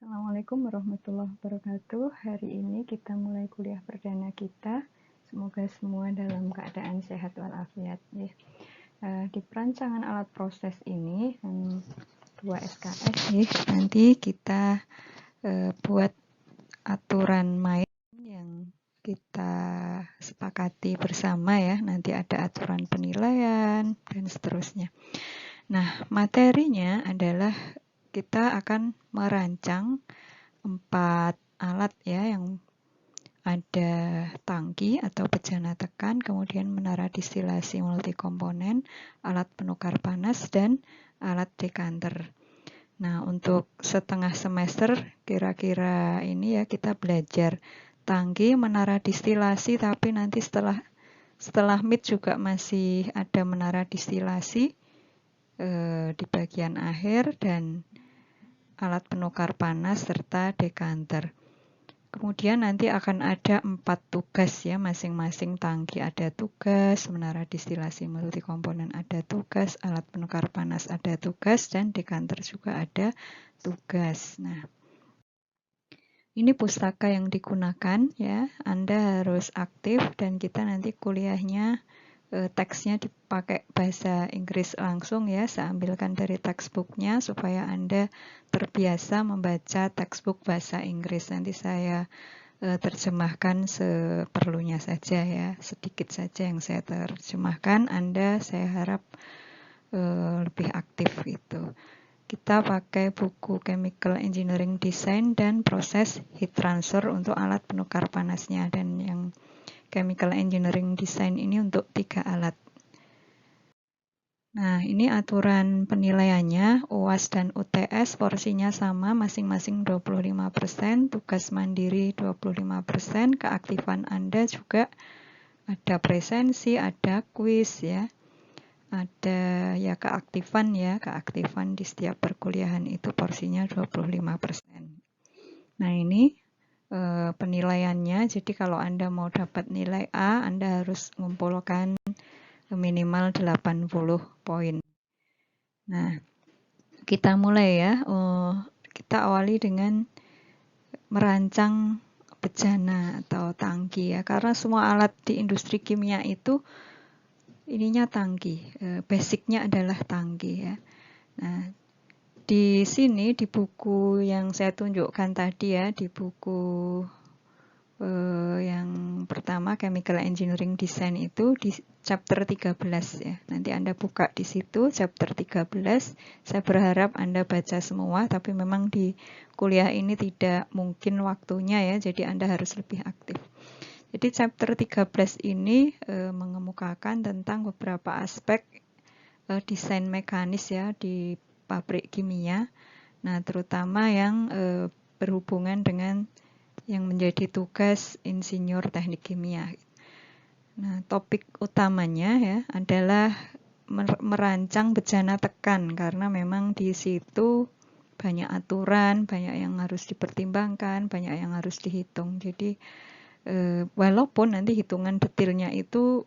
Assalamualaikum warahmatullahi wabarakatuh. Hari ini kita mulai kuliah perdana kita. Semoga semua dalam keadaan sehat walafiat. Di perancangan alat proses ini 2 SKS nanti kita buat aturan main yang kita sepakati bersama ya. Nanti ada aturan penilaian dan seterusnya. Nah, materinya adalah kita akan merancang 4 alat ya, yang ada tangki atau bejana tekan, kemudian menara distilasi multikomponen, alat penukar panas, dan alat dekanter. Nah, untuk setengah semester kira-kira ini ya kita belajar tangki, menara distilasi, tapi nanti setelah mid juga masih ada menara distilasi di bagian akhir, dan alat penukar panas serta dekanter. Kemudian nanti akan ada 4 tugas ya, masing-masing tangki ada tugas, menara distilasi multikomponen ada tugas, alat penukar panas ada tugas, dan dekanter juga ada tugas. Nah, ini pustaka yang digunakan ya, Anda harus aktif dan kita nanti kuliahnya teksnya dipakai bahasa Inggris langsung ya. Saya ambilkan dari textbooknya supaya Anda terbiasa membaca textbook bahasa Inggris. Nanti saya terjemahkan seperlunya saja ya, sedikit saja yang saya terjemahkan. Anda saya harap lebih aktif gitu. Kita pakai buku Chemical Engineering Design dan proses heat transfer untuk alat penukar panasnya, dan yang Chemical Engineering Design ini untuk 3 alat. Nah, ini aturan penilaiannya, UAS dan UTS porsinya sama, masing-masing 25%, tugas mandiri 25%, keaktifan Anda juga ada presensi, ada kuis ya. Ada ya keaktifan di setiap perkuliahan itu porsinya 25%. Nah, ini penilaiannya, jadi kalau Anda mau dapat nilai A, Anda harus mengumpulkan minimal 80 poin. Nah, kita mulai ya. Kita awali dengan merancang bejana atau tangki ya, karena semua alat di industri kimia itu ininya tangki, basicnya adalah tangki ya. Nah, di sini di buku yang saya tunjukkan tadi ya, di buku yang pertama Chemical Engineering Design itu di chapter 13 ya. Nanti Anda buka di situ chapter 13. Saya berharap Anda baca semua, tapi memang di kuliah ini tidak mungkin waktunya ya, jadi Anda harus lebih aktif. Jadi chapter 13 ini mengemukakan tentang beberapa aspek desain mekanis ya di pabrik kimia. Nah, terutama yang berhubungan dengan yang menjadi tugas insinyur teknik kimia. Nah, topik utamanya ya adalah merancang bejana tekan, karena memang di situ banyak aturan, banyak yang harus dipertimbangkan, banyak yang harus dihitung. Jadi walaupun nanti hitungan detailnya itu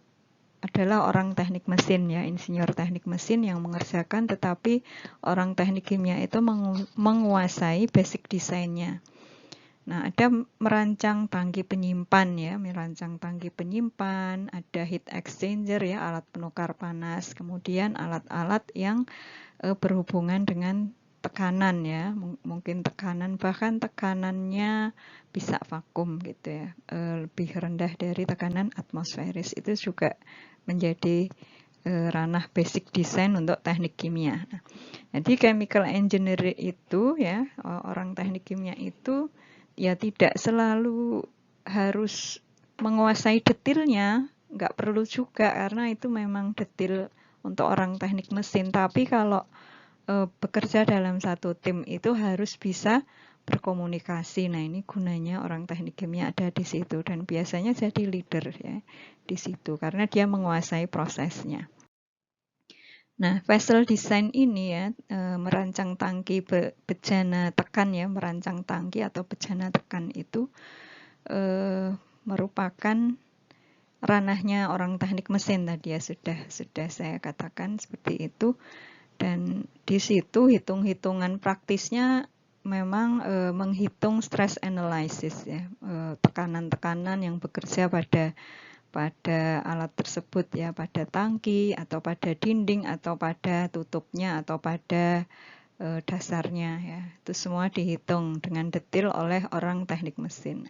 adalah orang teknik mesin ya, insinyur teknik mesin yang mengerjakan, tetapi orang teknik kimia itu menguasai basic desainnya. Nah, ada merancang tangki penyimpan ya, ada heat exchanger ya, alat penukar panas, kemudian alat-alat yang berhubungan dengan tekanan ya, mungkin bahkan tekanannya bisa vakum gitu ya, lebih rendah dari tekanan atmosferis, itu juga menjadi ranah basic design untuk teknik kimia. Nah, jadi chemical engineer itu ya, orang teknik kimia itu ya tidak selalu harus menguasai detailnya, nggak perlu juga, karena itu memang detail untuk orang teknik mesin. Tapi kalau bekerja dalam satu tim itu harus bisa berkomunikasi. Nah, ini gunanya orang teknik kimia ada di situ, dan biasanya jadi leader ya di situ karena dia menguasai prosesnya. Nah, vessel design ini ya, merancang tangki bejana tekan ya, merancang tangki atau bejana tekan itu merupakan ranahnya orang teknik mesin tadi ya, sudah saya katakan seperti itu. Dan di situ hitung-hitungan praktisnya memang menghitung stress analysis ya, tekanan-tekanan yang bekerja pada alat tersebut ya, pada tangki atau pada dinding atau pada tutupnya atau pada dasarnya ya. Itu semua dihitung dengan detail oleh orang teknik mesin.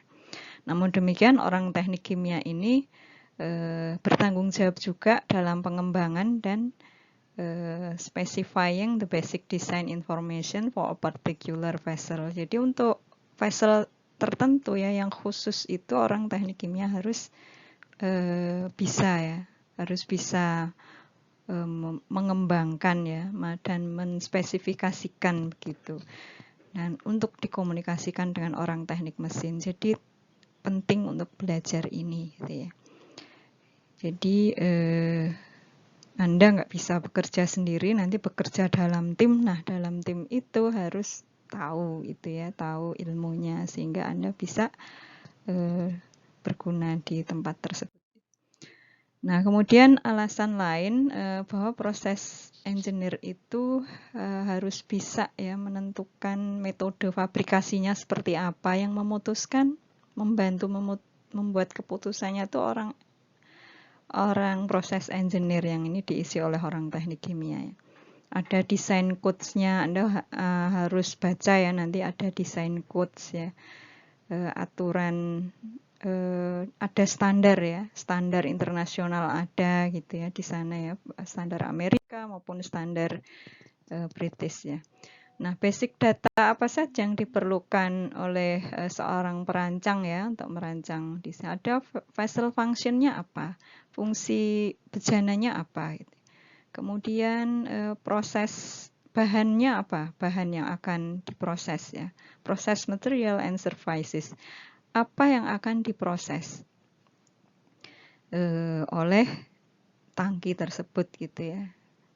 Namun demikian orang teknik kimia ini bertanggung jawab juga dalam pengembangan dan specifying the basic design information for a particular vessel. Jadi untuk vessel tertentu ya yang khusus itu orang teknik kimia harus bisa mengembangkan ya dan menspesifikasikan begitu. Dan untuk dikomunikasikan dengan orang teknik mesin. Jadi penting untuk belajar ini gitu ya. Jadi Anda nggak bisa bekerja sendiri, nanti bekerja dalam tim. Nah, dalam tim itu harus tahu itu ya, tahu ilmunya sehingga Anda bisa berguna di tempat tersebut. Nah, kemudian alasan lain bahwa proses engineer itu harus bisa ya menentukan metode fabrikasinya seperti apa, yang memutuskan, membantu membuat keputusannya itu orang proses engineer, yang ini diisi oleh orang teknik kimia ya. Ada desain codes-nya, Anda harus baca ya, nanti ada desain codes ya, aturan, ada standar ya, standar internasional ada gitu ya di sana ya, standar Amerika maupun standar British ya. Nah, basic data apa saja yang diperlukan oleh seorang perancang ya untuk merancang desain? Ada vessel function-nya apa, fungsi bejananya apa, gitu. Kemudian proses bahannya apa, bahan yang akan diproses ya, proses material and services, apa yang akan diproses oleh tangki tersebut gitu ya.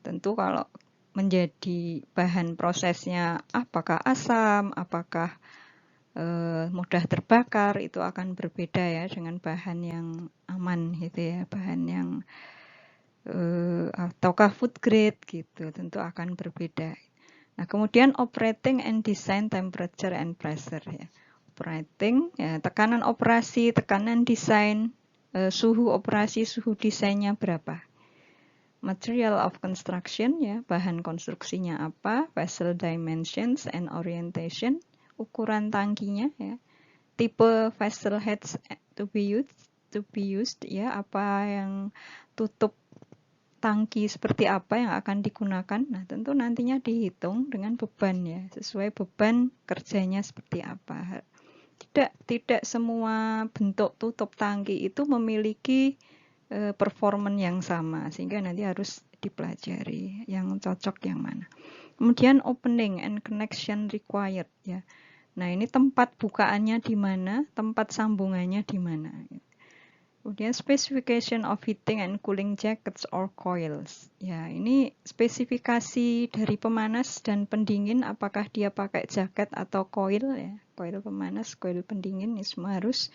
Tentu kalau menjadi bahan prosesnya apakah asam, apakah mudah terbakar, itu akan berbeda ya dengan bahan yang aman gitu ya, bahan yang ataukah food grade gitu, tentu akan berbeda. Nah, kemudian operating and design temperature and pressure ya. Operating ya, tekanan operasi, tekanan desain, suhu operasi, suhu desainnya berapa. Material of construction ya, bahan konstruksinya apa, vessel dimensions and orientation, ukuran tangkinya ya, tipe vessel heads to be used ya, apa yang tutup tangki seperti apa yang akan digunakan. Nah, tentu nantinya dihitung dengan beban ya, sesuai beban kerjanya seperti apa. Tidak semua bentuk tutup tangki itu memiliki performan yang sama, sehingga nanti harus dipelajari yang cocok yang mana. Kemudian opening and connection required ya. Nah, ini tempat bukaannya di mana, tempat sambungannya di mana. Kemudian specification of heating and cooling jackets or coils. Ya, ini spesifikasi dari pemanas dan pendingin, apakah dia pakai jaket atau coil ya. Coil pemanas, coil pendingin, ini semua harus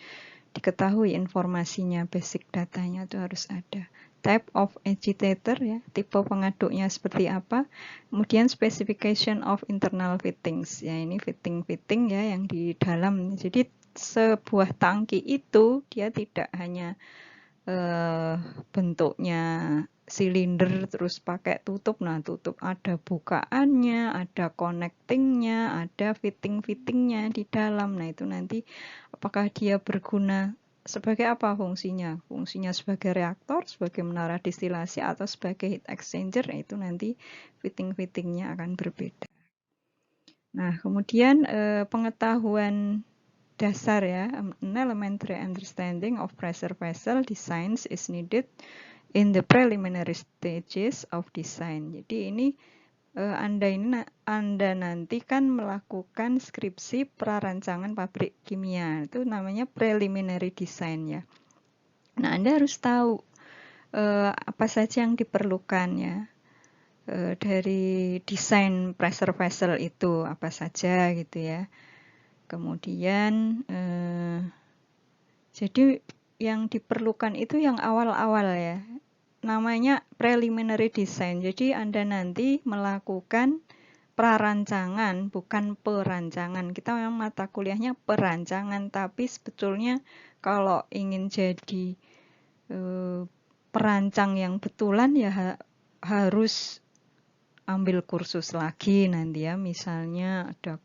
diketahui informasinya, basic datanya itu harus ada. Type of agitator ya, tipe pengaduknya seperti apa. Kemudian specification of internal fittings ya, ini fitting ya yang di dalam. Jadi sebuah tangki itu dia tidak hanya bentuknya silinder terus pakai tutup. Nah, tutup ada bukaannya, ada connectingnya, ada fitting-fittingnya di dalam. Nah, itu nanti apakah dia berguna sebagai apa fungsinya? Fungsinya sebagai reaktor, sebagai menara distilasi, atau sebagai heat exchanger. Nah, itu nanti fitting-fittingnya akan berbeda. Nah, kemudian pengetahuan dasar ya, an elementary understanding of pressure vessel designs is needed in the preliminary stages of design. Jadi ini Anda nanti kan melakukan skripsi prarancangan pabrik kimia, itu namanya preliminary design ya. Nah, Anda harus tahu apa saja yang diperlukan ya dari desain pressure vessel itu, apa saja gitu ya. Kemudian jadi yang diperlukan itu yang awal-awal ya, namanya preliminary design. Jadi Anda nanti melakukan prarancangan, bukan perancangan. Kita memang mata kuliahnya perancangan, tapi sebetulnya kalau ingin jadi perancang yang betulan ya harus ambil kursus lagi nanti ya. Misalnya ada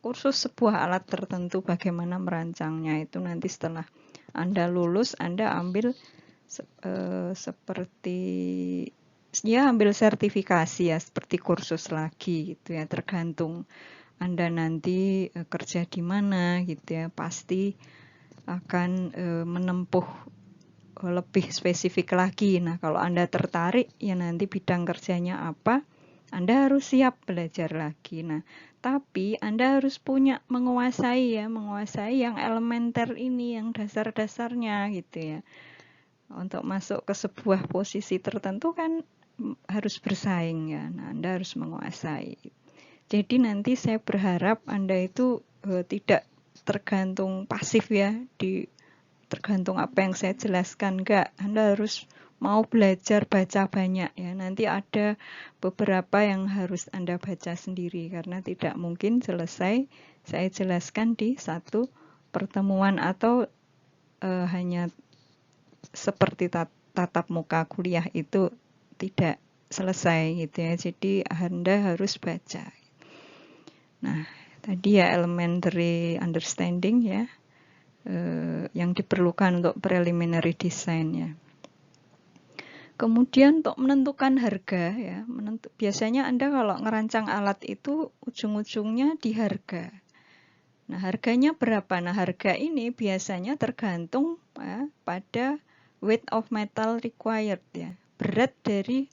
kursus sebuah alat tertentu bagaimana merancangnya, itu nanti setelah Anda lulus Anda ambil seperti ya ambil sertifikasi ya, seperti kursus lagi gitu ya, tergantung Anda nanti kerja di mana gitu ya, pasti akan menempuh lebih spesifik lagi. Nah, kalau Anda tertarik ya nanti bidang kerjanya apa, Anda harus siap belajar lagi. Nah, tapi Anda harus menguasai yang elementer ini, yang dasar-dasarnya gitu ya. Untuk masuk ke sebuah posisi tertentu kan harus bersaing ya. Nah, Anda harus menguasai. Jadi nanti saya berharap Anda itu tidak tergantung pasif ya, tergantung apa yang saya jelaskan. Enggak, Anda harus mau belajar baca banyak ya. Nanti ada beberapa yang harus Anda baca sendiri karena tidak mungkin selesai saya jelaskan di satu pertemuan atau hanya seperti tatap muka kuliah itu tidak selesai gitu ya. Jadi Anda harus baca. Nah, tadi ya elementary understanding ya, yang diperlukan untuk preliminary design ya. Kemudian untuk menentukan harga ya, biasanya Anda kalau ngerancang alat itu ujung-ujungnya di harga. Nah, harganya berapa? Nah, harga ini biasanya tergantung ya, pada weight of metal required ya, berat dari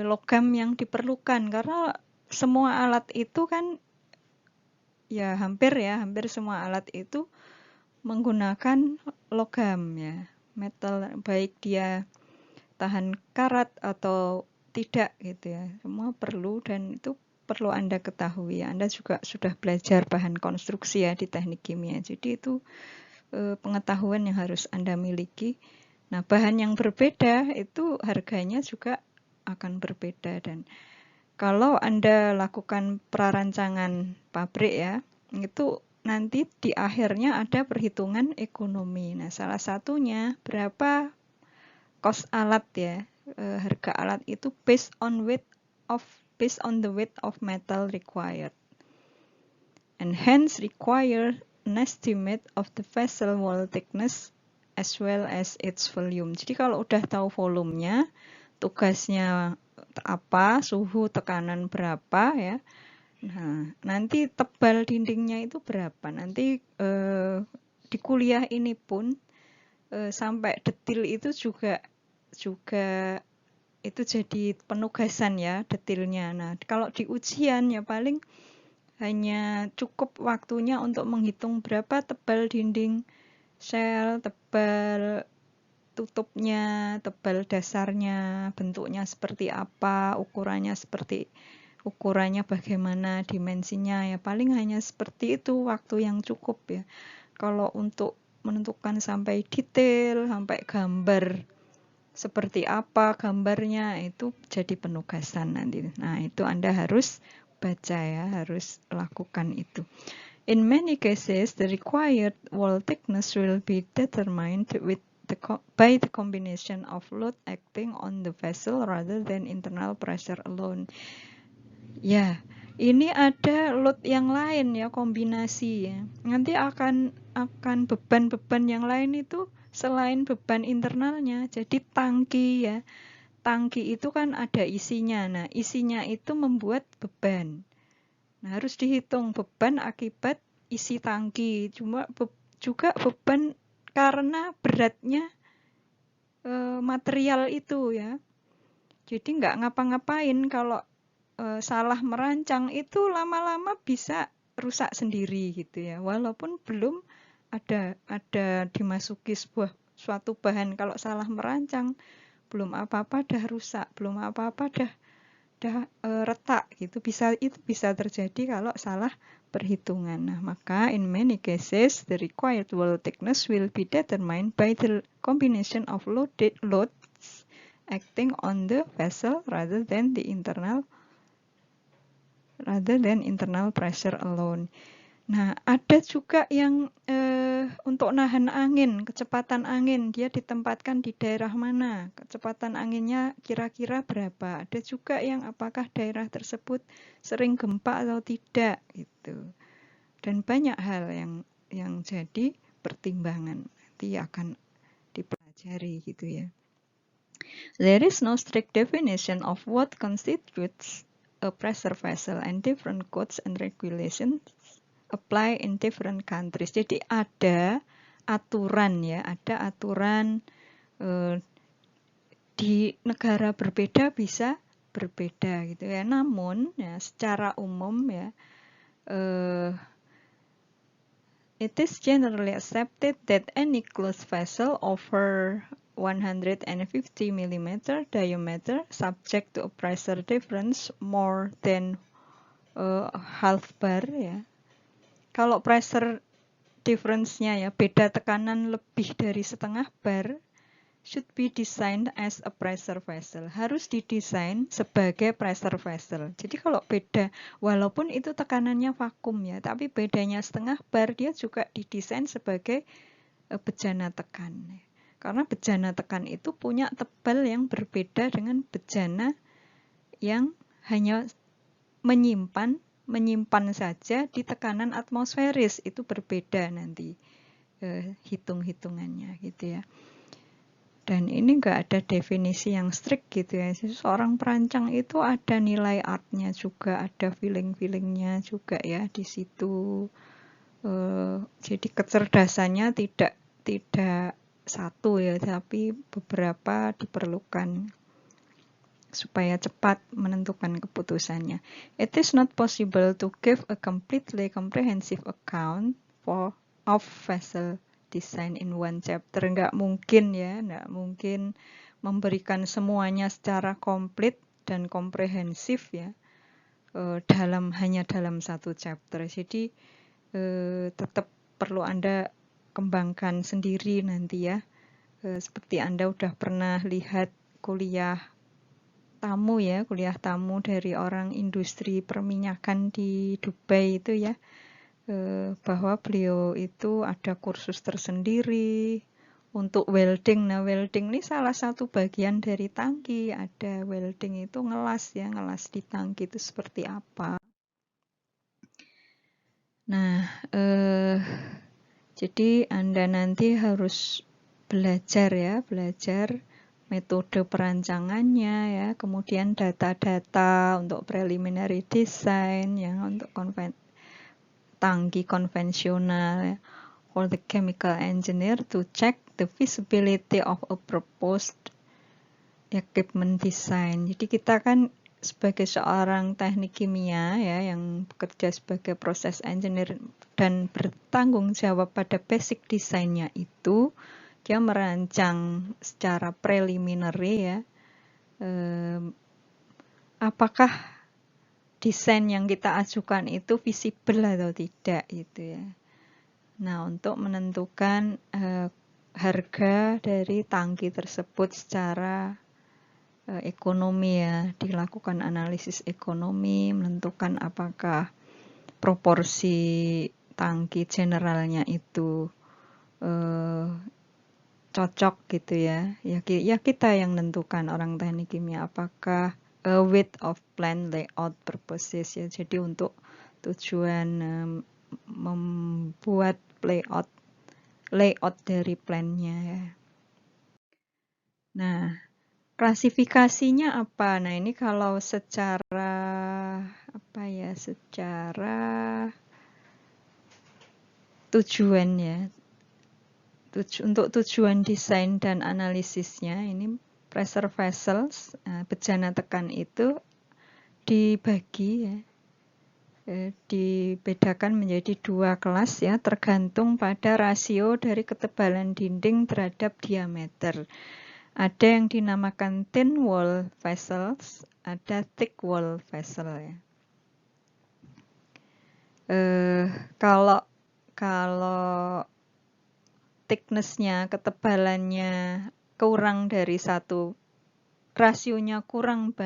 logam yang diperlukan, karena semua alat itu kan ya hampir semua alat itu menggunakan logam ya, metal, baik dia tahan karat atau tidak gitu ya, semua perlu dan itu perlu Anda ketahui. Anda juga sudah belajar bahan konstruksi ya di teknik kimia, jadi itu pengetahuan yang harus Anda miliki. Nah, bahan yang berbeda itu harganya juga akan berbeda, dan kalau Anda lakukan prarancangan pabrik ya, itu nanti di akhirnya ada perhitungan ekonomi. Nah, salah satunya berapa cost alat ya, harga alat itu based on the weight of metal required, and hence require an estimate of the vessel wall thickness as well as its volume. Jadi kalau udah tahu volumenya, tugasnya apa, suhu tekanan berapa ya. Nah, nanti tebal dindingnya itu berapa. Nanti di kuliah ini pun sampai detil itu juga itu jadi penugasan ya, detilnya. Nah, kalau di ujian ya paling hanya cukup waktunya untuk menghitung berapa tebal dinding sel, tebal tutupnya, tebal dasarnya, bentuknya seperti apa, ukurannya bagaimana, dimensinya ya paling hanya seperti itu waktu yang cukup ya. Kalau untuk menentukan sampai detail, sampai gambar seperti apa gambarnya, itu jadi penugasan nanti. Nah, itu Anda harus baca ya, harus lakukan itu. In many cases, the required wall thickness will be determined by the combination of load acting on the vessel rather than internal pressure alone. Ya, ini ada load yang lain ya, kombinasi ya. Nanti akan beban-beban yang lain itu selain beban internalnya. Jadi tangki ya. Tangki itu kan ada isinya. Nah, isinya itu membuat beban. Nah, harus dihitung beban akibat isi tangki. Cuma juga beban karena beratnya material itu ya. Jadi nggak ngapa-ngapain kalau salah merancang itu lama-lama bisa rusak sendiri gitu ya. Walaupun belum ada dimasuki suatu bahan, kalau salah merancang belum apa-apa dah rusak, belum apa-apa dah retak gitu. Itu bisa terjadi kalau salah perhitungan. Nah, maka in many cases the required wall thickness will be determined by the combination of loads acting on the vessel rather than the internal rather than internal pressure alone. Nah, ada juga yang untuk nahan angin, kecepatan angin, dia ditempatkan di daerah mana, kecepatan anginnya kira-kira berapa. Ada juga yang apakah daerah tersebut sering gempa atau tidak, gitu. Dan banyak hal yang jadi pertimbangan, nanti akan dipelajari gitu ya. There is no strict definition of what constitutes a pressure vessel, and different codes and regulations apply in different countries. Jadi ada aturan ya, ada aturan di negara berbeda bisa berbeda gitu ya. Namun ya secara umum ya it is generally accepted that any closed vessel over 150 mm diameter subject to a pressure difference more than half bar ya. Kalau pressure difference-nya ya, beda tekanan lebih dari setengah bar, should be designed as a pressure vessel. Harus didesain sebagai pressure vessel. Jadi kalau beda, walaupun itu tekanannya vakum ya, tapi bedanya setengah bar, dia juga didesain sebagai bejana tekan. Karena bejana tekan itu punya tebal yang berbeda dengan bejana yang hanya menyimpan saja di tekanan atmosferis, itu berbeda nanti hitung-hitungannya gitu ya. Dan ini nggak ada definisi yang strict gitu ya. Seorang perancang itu ada nilai artnya juga, ada feeling-feelingnya juga ya di situ. Jadi kecerdasannya tidak satu ya, tapi beberapa diperlukan supaya cepat menentukan keputusannya. It is not possible to give a completely comprehensive account of vessel design in one chapter. Nggak mungkin ya, nggak mungkin memberikan semuanya secara komplit dan komprehensif ya, hanya dalam satu chapter. Jadi tetap perlu Anda kembangkan sendiri nanti ya. Seperti Anda udah pernah lihat kuliah tamu dari orang industri perminyakan di Dubai itu ya, bahwa beliau itu ada kursus tersendiri untuk welding. Nah, welding ini salah satu bagian dari tangki. Ada welding itu ngelas ya, ngelas di tangki itu seperti apa. Nah, jadi Anda nanti harus belajar metode perancangannya ya, kemudian data-data untuk preliminary design ya, untuk tangki konvensional ya, for the chemical engineer to check the feasibility of a proposed equipment design. Jadi kita kan sebagai seorang teknik kimia ya yang bekerja sebagai proses engineer dan bertanggung jawab pada basic desainnya itu, dia merancang secara preliminary ya, apakah desain yang kita ajukan itu visible atau tidak gitu ya. Nah, untuk menentukan harga dari tangki tersebut secara ekonomi ya, dilakukan analisis ekonomi, menentukan apakah proporsi tangki generalnya itu cocok gitu ya. Ya kita yang menentukan orang teknik kimia, apakah width of plan layout purposes ya. Jadi untuk tujuan membuat layout dari plannya ya. Nah, klasifikasinya apa? Nah, ini kalau secara tujuan ya. Untuk tujuan desain dan analisisnya, ini pressure vessels, bejana tekan itu dibagi ya, dibedakan menjadi dua kelas ya, tergantung pada rasio dari ketebalan dinding terhadap diameter. Ada yang dinamakan thin wall vessels, ada thick wall vessel ya. Kalau thickness-nya, ketebalannya kurang dari satu, rasionya kurang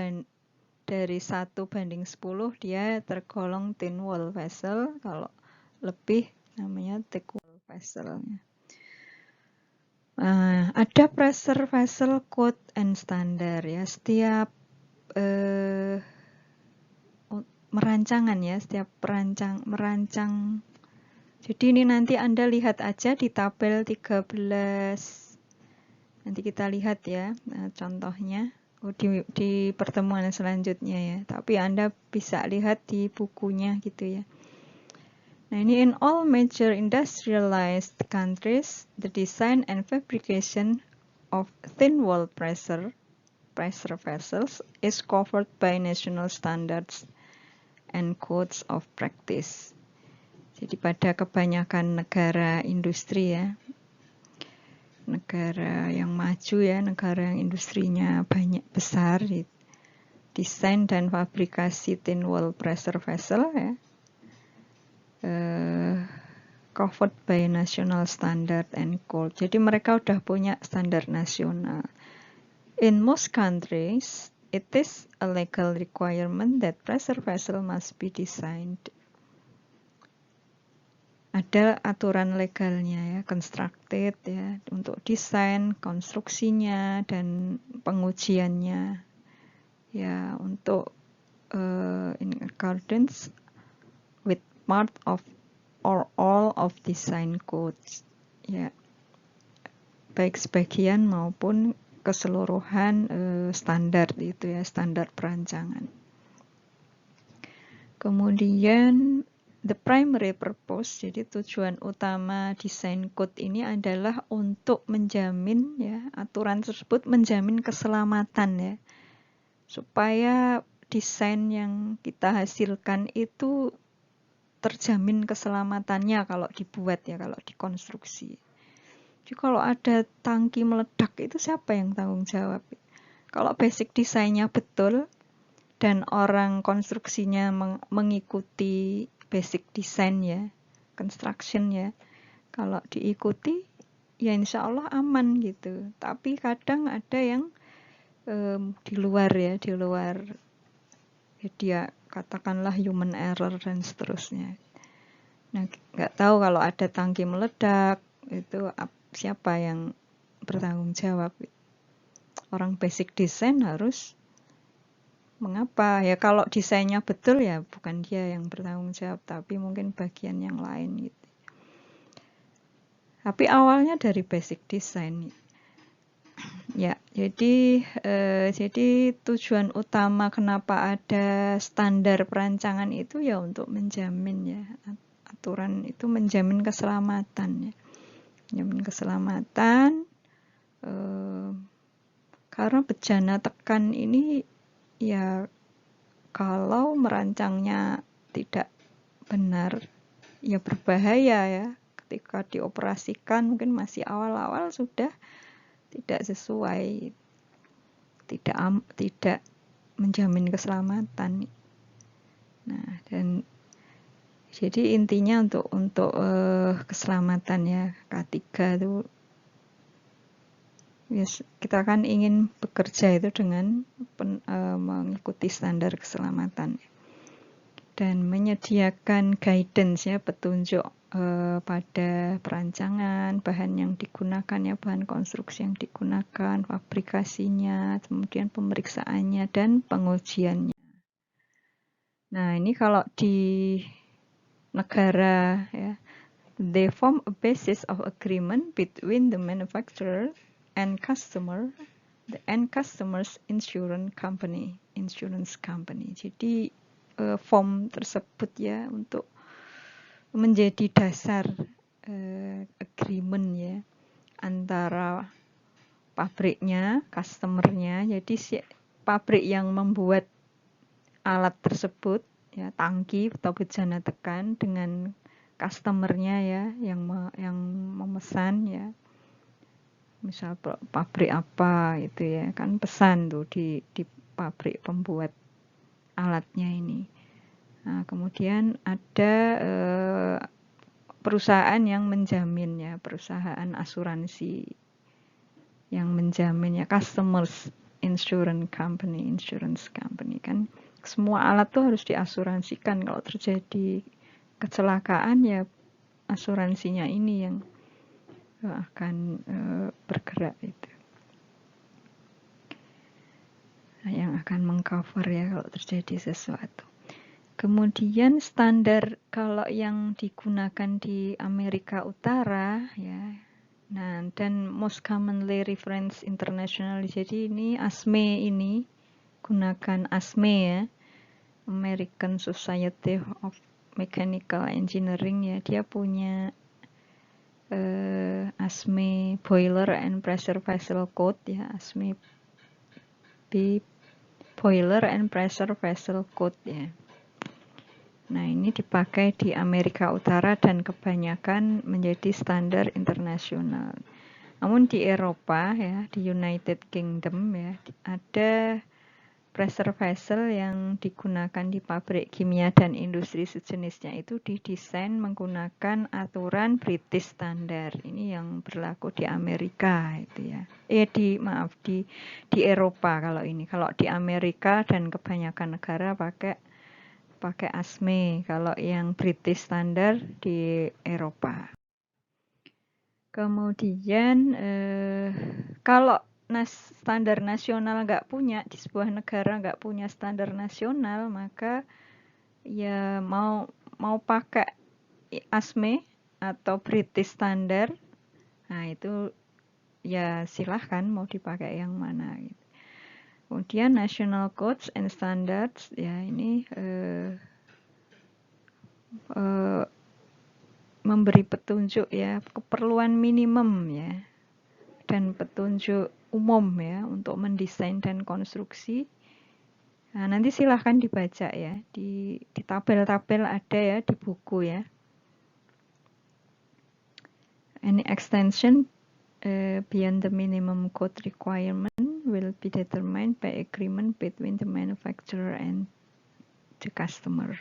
dari 1:10 dia tergolong thin wall vessel, kalau lebih namanya thick wall vessel. Ada pressure vessel code and standard ya, setiap merancangan ya, setiap merancang. Jadi ini nanti Anda lihat aja di tabel 13. Nanti kita lihat ya, contohnya di pertemuan selanjutnya ya. Tapi Anda bisa lihat di bukunya gitu ya. Nah, ini in all major industrialized countries, the design and fabrication of thin wall pressure vessels is covered by national standards and codes of practice. Jadi pada kebanyakan negara industri ya, negara yang maju ya, negara yang industrinya banyak besar, desain dan fabrikasi thin wall pressure vessel ya, covered by national standard and code. Jadi mereka udah punya standar nasional. In most countries, it is a legal requirement that pressure vessel must be designed. Ada aturan legalnya ya, constructed ya, untuk desain, konstruksinya, dan pengujiannya ya, untuk in accordance with part of or all of design codes ya, baik sebagian maupun keseluruhan standar itu ya, standar perancangan. Kemudian the primary purpose, jadi tujuan utama desain code ini adalah untuk menjamin ya, aturan tersebut menjamin keselamatan ya, supaya desain yang kita hasilkan itu terjamin keselamatannya kalau dibuat ya, kalau dikonstruksi. Jadi kalau ada tangki meledak itu siapa yang tanggung jawab? Kalau basic desainnya betul dan orang konstruksinya mengikuti basic design ya, construction ya, kalau diikuti ya insya Allah aman gitu. Tapi kadang ada yang di luar ya, dia katakanlah human error dan seterusnya. Nah, nggak tahu kalau ada tangki meledak itu siapa yang bertanggung jawab. Orang basic design harus mengapa ya, kalau desainnya betul ya bukan dia yang bertanggung jawab, tapi mungkin bagian yang lain gitu. Tapi awalnya dari basic design ya. Jadi tujuan utama kenapa ada standar perancangan itu ya untuk menjamin ya, aturan itu menjamin keselamatan ya, menjamin keselamatan karena bejana tekan ini ya, kalau merancangnya tidak benar ya berbahaya ya, ketika dioperasikan mungkin masih awal-awal sudah tidak sesuai, tidak menjamin keselamatan. Nah, dan jadi intinya untuk keselamatan ya, K3 itu yes, kita kan ingin bekerja itu dengan mengikuti standar keselamatan dan menyediakan guidance ya, petunjuk pada perancangan, bahan yang digunakan ya, bahan konstruksi yang digunakan, fabrikasinya, kemudian pemeriksaannya dan pengujiannya. Nah, ini kalau di negara ya, they form a basis of agreement between the manufacturer and customer, the end customer's insurance company. Jadi form tersebut ya untuk menjadi dasar agreement ya antara pabriknya, customernya. Jadi si pabrik yang membuat alat tersebut ya, tangki atau bejana tekan, dengan customernya ya, yang memesan ya, misal pabrik apa itu ya, kan pesan tuh di pabrik pembuat alatnya ini. Nah, kemudian ada perusahaan yang menjamin ya, perusahaan asuransi yang menjamin ya, customers insurance company kan. Semua alat tuh harus diasuransikan. Kalau terjadi kecelakaan ya asuransinya ini yang akan bergerak itu. Nah, yang akan mengcover ya kalau terjadi sesuatu. Kemudian standar kalau yang digunakan di Amerika Utara ya. Nah, dan most commonly reference international. Jadi ini ASME ini gunakan ASME ya. American Society of Mechanical Engineering ya. Dia punya ASME Boiler and Pressure Vessel Code ya. ASME B Boiler and Pressure Vessel Code ya. Nah, ini dipakai di Amerika Utara dan kebanyakan menjadi standar internasional. Namun di Eropa ya, di United Kingdom ya, ada pressure vessel yang digunakan di pabrik kimia dan industri sejenisnya itu didesain menggunakan aturan British Standard. Ini yang berlaku di Amerika itu ya. Di Eropa kalau ini. Kalau di Amerika dan kebanyakan negara pakai ASME, kalau yang British Standard di Eropa. Kemudian kalau standar nasional nggak punya, di sebuah negara nggak punya standar nasional, maka ya mau pakai ASME atau British Standard, nah itu ya silahkan mau dipakai yang mana gitu. Kemudian National Codes and Standards, ya ini memberi petunjuk ya, keperluan minimum ya, dan petunjuk umum ya untuk mendesain dan konstruksi. Nah, nanti silahkan dibaca ya, di tabel-tabel ada ya di buku ya. Any extension beyond the minimum code requirement will be determined by agreement between the manufacturer and the customer.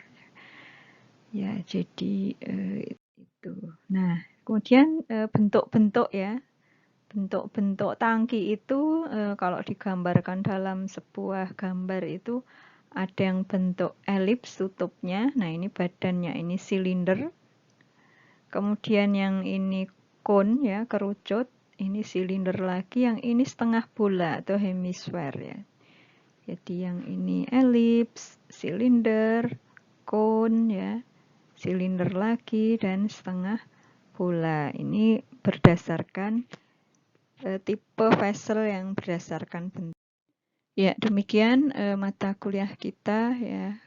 Ya, jadi itu. Nah, kemudian bentuk-bentuk ya. Bentuk-bentuk tangki itu kalau digambarkan dalam sebuah gambar itu ada yang bentuk elips tutupnya. Nah, ini badannya ini silinder. Kemudian yang ini cone ya, kerucut. Ini silinder lagi, yang ini setengah bola atau hemisfer ya. Jadi yang ini elips, silinder, cone ya, silinder lagi dan setengah bola. Ini berdasarkan tipe vessel yang berdasarkan bentuk. Ya, demikian mata kuliah kita ya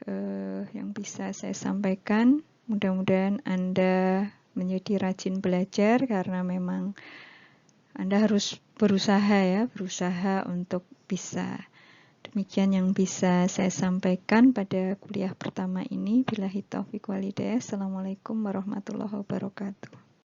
yang bisa saya sampaikan. Mudah-mudahan Anda menjadi rajin belajar karena memang Anda harus berusaha untuk bisa. Demikian yang bisa saya sampaikan pada kuliah pertama ini. Billahi taufiq wal hidayah. Assalamualaikum warahmatullahi wabarakatuh.